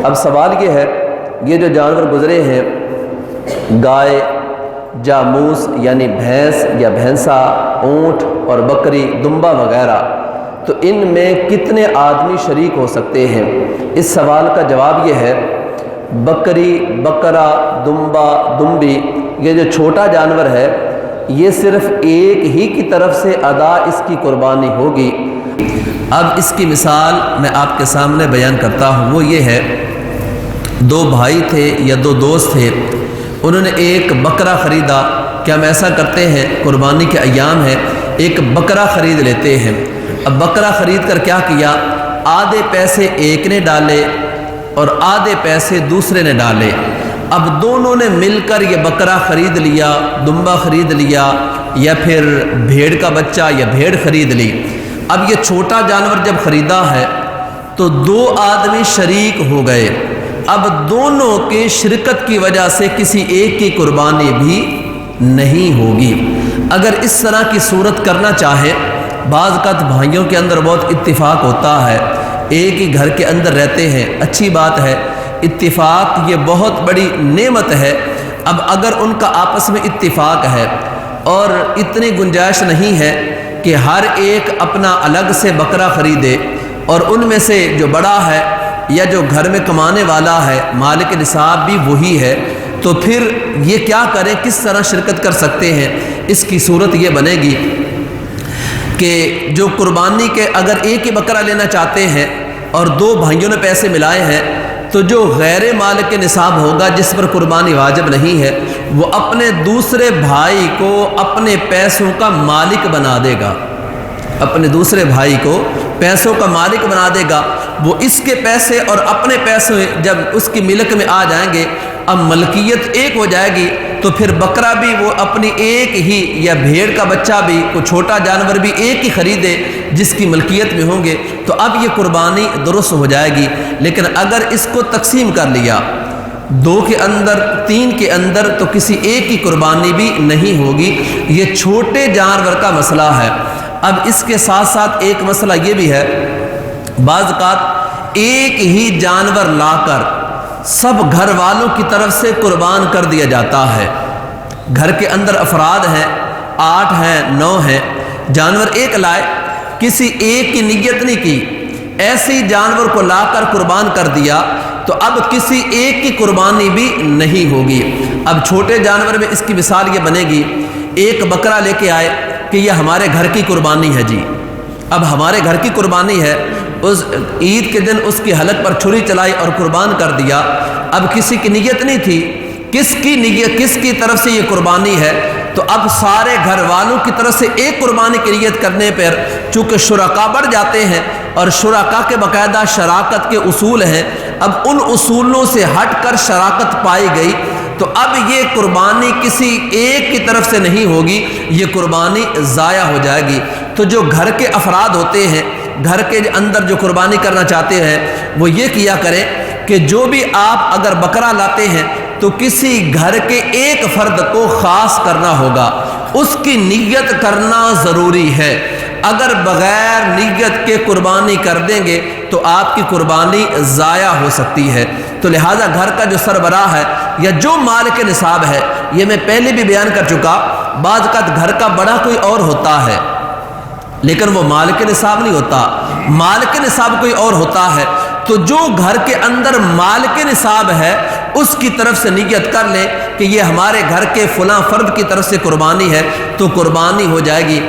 اب سوال یہ ہے، یہ جو جانور گزرے ہیں، گائے، جاموس یعنی بھینس یا بھینسا، اونٹ اور بکری، دمبا وغیرہ، تو ان میں کتنے آدمی شریک ہو سکتے ہیں؟ اس سوال کا جواب یہ ہے، بکری، بکرا، دمبا، دمبی، یہ جو چھوٹا جانور ہے، یہ صرف ایک ہی کی طرف سے ادا اس کی قربانی ہوگی۔ اب اس کی مثال میں آپ کے سامنے بیان کرتا ہوں، وہ یہ ہے، دو بھائی تھے یا دو دوست تھے، انہوں نے ایک بکرا خریدا۔ کیا ہم ایسا کرتے ہیں، قربانی کے ایام ہے، ایک بکرا خرید لیتے ہیں۔ اب بکرا خرید کر کیا کیا، آدھے پیسے ایک نے ڈالے اور آدھے پیسے دوسرے نے ڈالے۔ اب دونوں نے مل کر یہ بکرا خرید لیا، دمبا خرید لیا، یا پھر بھیڑ کا بچہ یا بھیڑ خرید لی۔ اب یہ چھوٹا جانور جب خریدا ہے تو دو آدمی شریک ہو گئے۔ اب دونوں کے شرکت کی وجہ سے کسی ایک کی قربانی بھی نہیں ہوگی۔ اگر اس طرح کی صورت کرنا چاہے، بعض اوقات بھائیوں کے اندر بہت اتفاق ہوتا ہے، ایک ہی گھر کے اندر رہتے ہیں، اچھی بات ہے، اتفاق یہ بہت بڑی نعمت ہے۔ اب اگر ان کا آپس میں اتفاق ہے اور اتنی گنجائش نہیں ہے کہ ہر ایک اپنا الگ سے بکرا خریدے، اور ان میں سے جو بڑا ہے یا جو گھر میں کمانے والا ہے، مالک نصاب بھی وہی ہے، تو پھر یہ کیا کریں، کس طرح شرکت کر سکتے ہیں؟ اس کی صورت یہ بنے گی کہ جو قربانی کے اگر ایک ہی بکرا لینا چاہتے ہیں اور دو بھائیوں نے پیسے ملائے ہیں، تو جو غیر مالک نصاب ہوگا، جس پر قربانی واجب نہیں ہے، وہ اپنے دوسرے بھائی کو اپنے پیسوں کا مالک بنا دے گا، اپنے دوسرے بھائی کو پیسوں کا مالک بنا دے گا۔ وہ اس کے پیسے اور اپنے پیسے جب اس کی ملک میں آ جائیں گے، اب ملکیت ایک ہو جائے گی، تو پھر بکرا بھی وہ اپنی ایک ہی، یا بھیڑ کا بچہ بھی، کوئی چھوٹا جانور بھی ایک ہی خریدے جس کی ملکیت میں ہوں گے، تو اب یہ قربانی درست ہو جائے گی۔ لیکن اگر اس کو تقسیم کر لیا، دو کے اندر، تین کے اندر، تو کسی ایک کی قربانی بھی نہیں ہوگی۔ یہ چھوٹے جانور کا مسئلہ ہے۔ اب اس کے ساتھ ساتھ ایک مسئلہ یہ بھی ہے، بعض اوقات ایک ہی جانور لا کر سب گھر والوں کی طرف سے قربان کر دیا جاتا ہے۔ گھر کے اندر افراد ہیں، 8 ہیں، 9 ہیں، جانور ایک لائے، کسی ایک کی نیت نہیں کی، ایسی جانور کو لا کر قربان کر دیا، تو اب کسی ایک کی قربانی بھی نہیں ہوگی۔ اب چھوٹے جانور میں اس کی مثال یہ بنے گی، ایک بکرا لے کے آئے کہ یہ ہمارے گھر کی قربانی ہے جی، اب ہمارے گھر کی قربانی ہے، اس عید کے دن اس کی حلق پر چھری چلائی اور قربان کر دیا۔ اب کسی کی نیت نہیں تھی، کس کی نیت، کس کی طرف سے یہ قربانی ہے، تو اب سارے گھر والوں کی طرف سے ایک قربانی کی نیت کرنے پر چونکہ شرکا بڑھ جاتے ہیں، اور شرکا کے باقاعدہ شراکت کے اصول ہیں، اب ان اصولوں سے ہٹ کر شراکت پائی گئی، تو اب یہ قربانی کسی ایک کی طرف سے نہیں ہوگی، یہ قربانی ضائع ہو جائے گی۔ تو جو گھر کے افراد ہوتے ہیں، گھر کے اندر جو قربانی کرنا چاہتے ہیں، وہ یہ کیا کریں کہ جو بھی آپ اگر بکرا لاتے ہیں تو کسی گھر کے ایک فرد کو خاص کرنا ہوگا، اس کی نیت کرنا ضروری ہے۔ اگر بغیر نیت کے قربانی کر دیں گے تو آپ کی قربانی ضائع ہو سکتی ہے۔ تو لہٰذا گھر کا جو سربراہ ہے یا جو مالک نصاب ہے، یہ میں پہلے بھی بیان کر چکا، بعض اوقات گھر کا بڑا کوئی اور ہوتا ہے لیکن وہ مالک نصاب نہیں ہوتا، مالک نصاب کوئی اور ہوتا ہے، تو جو گھر کے اندر مالک نصاب ہے اس کی طرف سے نیت کر لیں کہ یہ ہمارے گھر کے فلاں فرد کی طرف سے قربانی ہے، تو قربانی ہو جائے گی۔